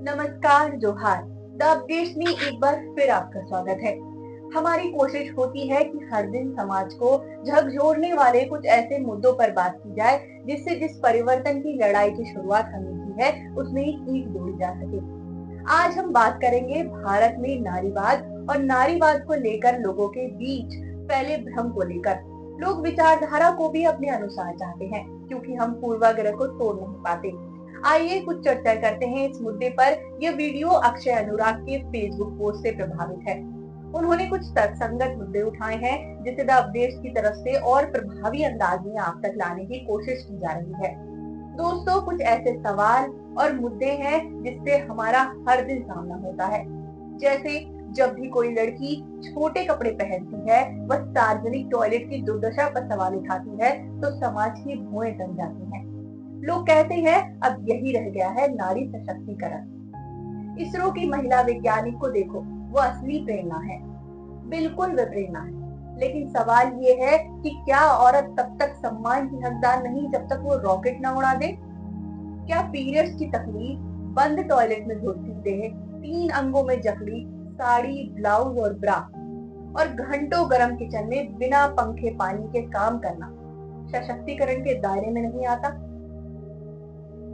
नमस्कार, जोहार। The updates में एक बार फिर आपका स्वागत है। हमारी कोशिश होती है कि हर दिन समाज को झकझोरने वाले कुछ ऐसे मुद्दों पर बात की जाए जिससे जिस परिवर्तन की लड़ाई की शुरुआत हमने की है उसमें एक ईंट जोड़ी जा सके। आज हम बात करेंगे भारत में नारीवाद और नारीवाद को लेकर लोगों के बीच फैले भ्रम को लेकर। लोग विचारधारा को भी अपने अनुसार चाहते हैं क्योंकि हम पूर्वाग्रह को तोड़ नहीं पाते। आइए कुछ चर्चा करते हैं इस मुद्दे पर। यह वीडियो अक्षय अनुराग के फेसबुक पोस्ट से प्रभावित है। उन्होंने कुछ तर्कसंगत मुद्दे उठाए हैं जिसे द अपडेट्स की तरफ से और प्रभावी अंदाज में आप तक लाने की कोशिश की जा रही है। दोस्तों, कुछ ऐसे सवाल और मुद्दे हैं जिससे हमारा हर दिन सामना होता है। जैसे जब भी कोई लड़की छोटे कपड़े पहनती है, वह सार्वजनिक टॉयलेट की दुर्दशा पर सवाल उठाती है तो समाज की भुएं तन जाती हैं। लोग कहते हैं अब यही रह गया है नारी सशक्तिकरण। इसरो की महिला वैज्ञानिक को देखो, वो असली प्रेरणा है। बिल्कुल वे प्रेरणा है, लेकिन सवाल ये है कि क्या औरत तब तक सम्मान की हकदार नहीं जब तक वो रॉकेट न उड़ा दे? क्या पीरियड्स की तकलीफ, बंद टॉयलेट में घुलती देह, 3 अंगों में जकड़ी, साड़ी, ब्लाउज और ब्रा और घंटों गरम किचन में बिना पंखे पानी के काम करना सशक्तिकरण के दायरे में नहीं आता?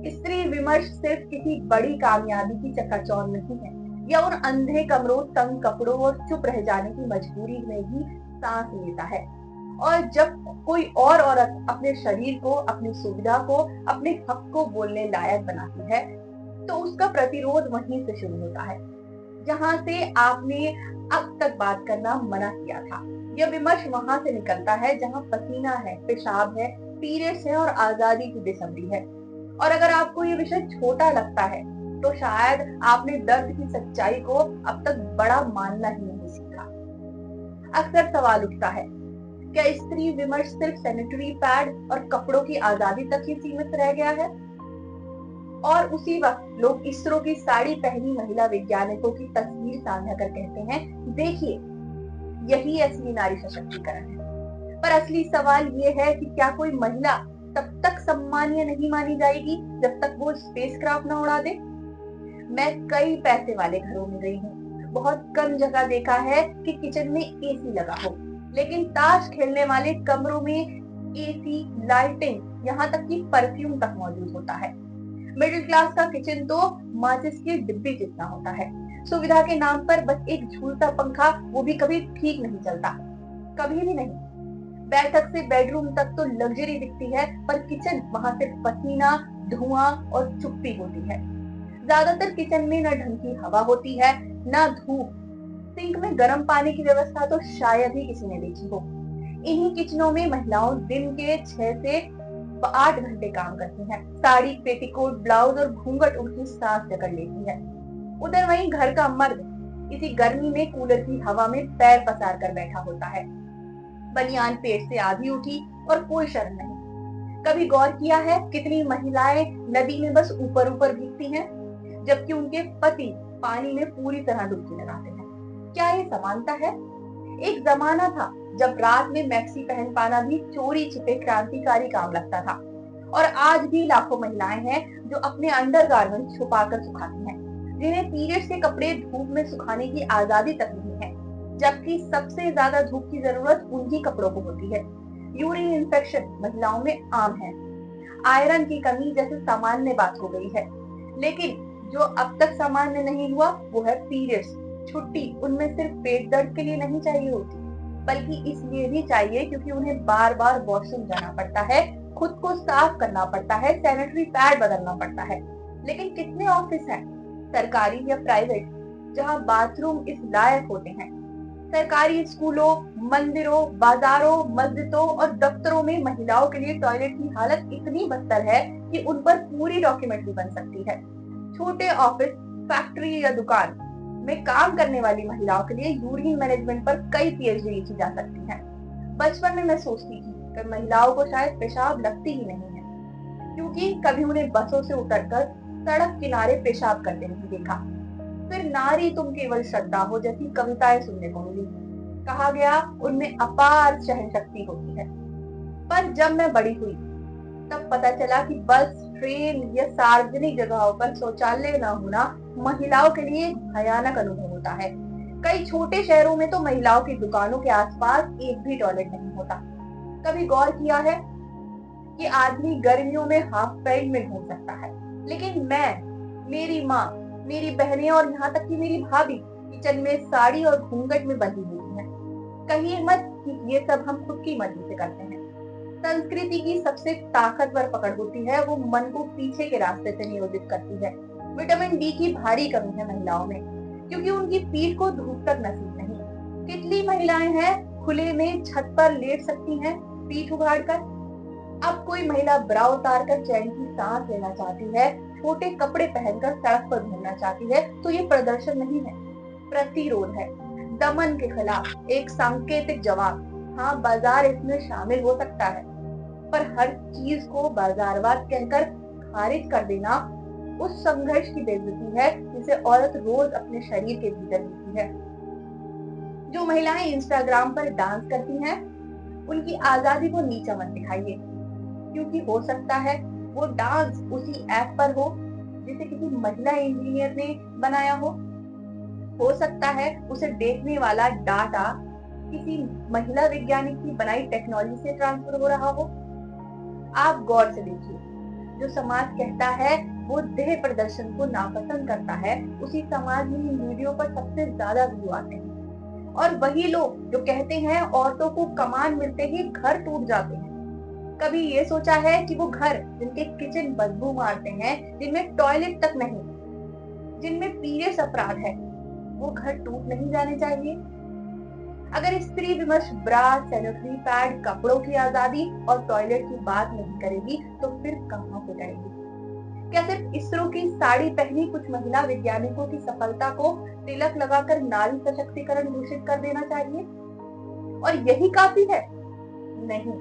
स्त्री विमर्श सिर्फ किसी बड़ी कामयाबी की चकाचौंध नहीं है, यह उन अंधे कमरों, तंग कपड़ों और चुप रह जाने की मजबूरी में भी सांस लेता है। और जब कोई और औरत अपने शरीर को, अपनी सुविधा को, अपने हक को बोलने लायक बनाती है तो उसका प्रतिरोध वहीं से शुरू होता है जहां से आपने अब तक बात करना मना किया था। यह विमर्श वहां से निकलता है जहां पसीना है, पेशाब है, पीरियड्स है और आजादी की बेसब्री है। और अगर आपको ये विषय छोटा लगता है तो शायद आपने दर्द की सच्चाई को अब तक बड़ा मानना ही नहीं सीखा। अक्सर सवाल उठता है, क्या स्त्री विमर्श सिर्फ सैनिटरी पैड और कपड़ों की आजादी तक ही सीमित रह गया है? और उसी वक्त लोग इसरो की साड़ी पहनी महिला वैज्ञानिकों की तस्वीर साझा कर कहते हैं, देखिए यही असली नारी सशक्तिकरण है। पर असली सवाल ये है कि क्या कोई महिला तब तक सम्मानीय नहीं मानी जाएगी जब तक वो स्पेसक्राफ्ट न उड़ा दे? मैं कई पैसे वाले घरों में गई हूँ, बहुत कम जगह देखा है कि किचन में एसी लगा हो, लेकिन ताश खेलने वाले कमरों में एसी, लाइटिंग, यहाँ तक कि परफ्यूम तक मौजूद होता है। मिडिल क्लास का किचन तो माचिस की डिब्बी जितना होता है। सुविधा के नाम पर बस एक झूलता पंखा, वो भी कभी ठीक नहीं चलता, कभी भी नहीं। बैठक से बेडरूम तक तो लग्जरी दिखती है, पर किचन, वहां सिर्फ पसीना, धुआं और चुप्पी होती है। ज्यादातर किचन में न ढंग की हवा होती है, न धूप। सिंक में गर्म पानी की व्यवस्था तो शायद ही किसी ने देखी हो। इन्हीं किचनों में महिलाओं दिन के 6 से 8 घंटे काम करती हैं। साड़ी, पेटीकोट, ब्लाउज और घूंघट उनकी सांस जकड़ लेती है। उधर वहीं घर का मर्द इसी गर्मी में कूलर की हवा में पैर पसार कर बैठा होता है। बनियान पेट से आधी उठी और कोई शर्म नहीं। कभी गौर किया है कितनी महिलाएं नदी में बस ऊपर ऊपर भीगती हैं, जबकि उनके पति पानी में पूरी तरह डुबकी लगाते हैं? क्या ये समानता है? एक जमाना था जब रात में मैक्सी पहन पाना भी चोरी छिपे क्रांतिकारी काम लगता था। और आज भी लाखों महिलाएं हैं जो अपने अंडरगारमेंट छुपाकर सुखाती हैं, जिन्हें पीरियड्स के कपड़े धूप में सुखाने की आजादी तक नहीं है, जबकि सबसे ज्यादा धूप की जरूरत उन्हीं कपड़ों को होती है। यूरिन इन्फेक्शन महिलाओं में आम है। आयरन की कमी जैसे सामान्य बात हो गई है। लेकिन जो अब तक सामान्य नहीं हुआ वो है पीरियड्स। छुट्टी उनमें सिर्फ पेट दर्द के लिए नहीं चाहिए होती, बल्कि इसलिए भी चाहिए क्योंकि उन्हें बार बार वॉशरूम जाना पड़ता है, खुद को साफ करना पड़ता है, सैनिटरी पैड बदलना पड़ता है। लेकिन कितने ऑफिस हैं, सरकारी या प्राइवेट, जहां बाथरूम इस लायक होते हैं? सरकारी स्कूलों, मंदिरों, बाजारों, मस्जिदों और दफ्तरों में महिलाओं के लिए टॉयलेट की हालत इतनी बदतर है कि उन पर पूरी डॉक्यूमेंट्री बन सकती है। छोटे ऑफिस, फैक्ट्री या दुकान में काम करने वाली महिलाओं के लिए यूरिन मैनेजमेंट पर कई पीएचडी लिखी जा सकती है। बचपन में मैं सोचती थी कि महिलाओं को शायद पेशाब लगती ही नहीं है, क्योंकि कभी उन्हें बसों से उतरकर सड़क किनारे पेशाब करते नहीं देखा। फिर नारी तुम केवल श्रद्धा हो जैसी कविताएं सुनने को मिली। कहा गया उनमें अपार सहनशक्ति होती है। पर जब मैं बड़ी हुई तब पता चला कि बस, ट्रेन या सार्वजनिक जगहों पर शौचालय न होना महिलाओं के लिए एक भयानक अनुभव होता है। कई छोटे शहरों में तो महिलाओं की दुकानों के आसपास एक भी टॉयलेट नहीं होता। कभी गौर किया है कि आदमी गर्मियों में हाफ पैंट में घूम सकता है, लेकिन मैं, मेरी माँ, मेरी बहनें और यहाँ तक कि मेरी भाभी किचन में साड़ी और घूंघट में बंधी हुई है। कहिए मत कि ये सब हम खुद की मर्जी से करते हैं। संस्कृति की सबसे ताकतवर पकड़ होती है, वो मन को पीछे के रास्ते से नियोजित करती है। विटामिन डी की भारी कमी है महिलाओं में, क्योंकि उनकी पीठ को धूप तक नसीब नहीं। कितनी महिलाएं हैं खुले में छत पर लेट सकती हैं पीठ उगाड़कर। अब कोई महिला ब्रा उतार कर चैन की सांस लेना चाहती है, छोटे कपड़े पहनकर सड़क पर घूमना चाहती है, तो ये प्रदर्शन नहीं है, प्रतिरोध है। दमन के खिलाफ एक सांकेतिक जवाब। हाँ, बाजार इसमें शामिल हो सकता है, पर हर चीज को बाजारवाद कहकर खारिज कर देना उस संघर्ष की बेइज्जती है जिसे औरत रोज अपने शरीर के भीतर जीती है। जो महिलाएं इंस्टाग्राम पर डांस करती हैं, उनकी आजादी को नीचा मत दिखाइए, क्योंकि हो सकता है वो डांस उसी ऐप पर हो जिसे किसी महिला इंजीनियर ने बनाया हो सकता है उसे देखने वाला डाटा किसी महिला वैज्ञानिक की बनाई टेक्नोलॉजी से ट्रांसफर हो रहा हो। आप गौर से देखिए, जो समाज कहता है वो देह प्रदर्शन को नापसंद करता है, उसी समाज में इन वीडियो पर सबसे ज्यादा व्यू आते हैं। और वही लोग जो कहते हैं औरतों को कमान मिलते ही घर टूट जाते हैं, कभी ये सोचा है कि वो घर जिनके किचन बदबू मारते हैं, जिनमें टॉयलेट तक नहीं, जिनमें पीरियड्स अपराध है, वो घर टूट नहीं जाने चाहिए? अगर स्त्री विमर्श ब्रा, सैनिटरी पैड, कपड़ों की आजादी और टॉयलेट की बात नहीं करेगी तो फिर कहां से करेगी? क्या सिर्फ इसरो की साड़ी पहनी कुछ महिला वैज्ञानिकों की सफलता को तिलक लगाकर नारी सशक्तिकरण घोषित कर देना चाहिए और यही काफी है? नहीं,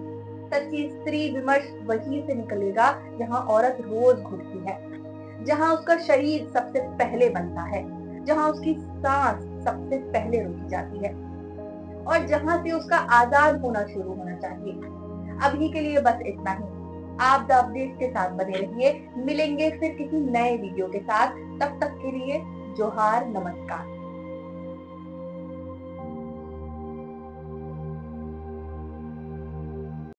सच्ची स्त्री विमर्श वहीं से निकलेगा जहां औरत रोज घुटती है, जहां उसका शरीर सबसे पहले बनता है, जहां उसकी सांस सबसे पहले रोकी जाती है और जहां से उसका आजाद होना शुरू होना चाहिए। अभी के लिए बस इतना ही। आप द अपडेट के साथ बने रहिए। मिलेंगे फिर किसी नए वीडियो के साथ। तब तक के लिए जोहार, नमस्कार।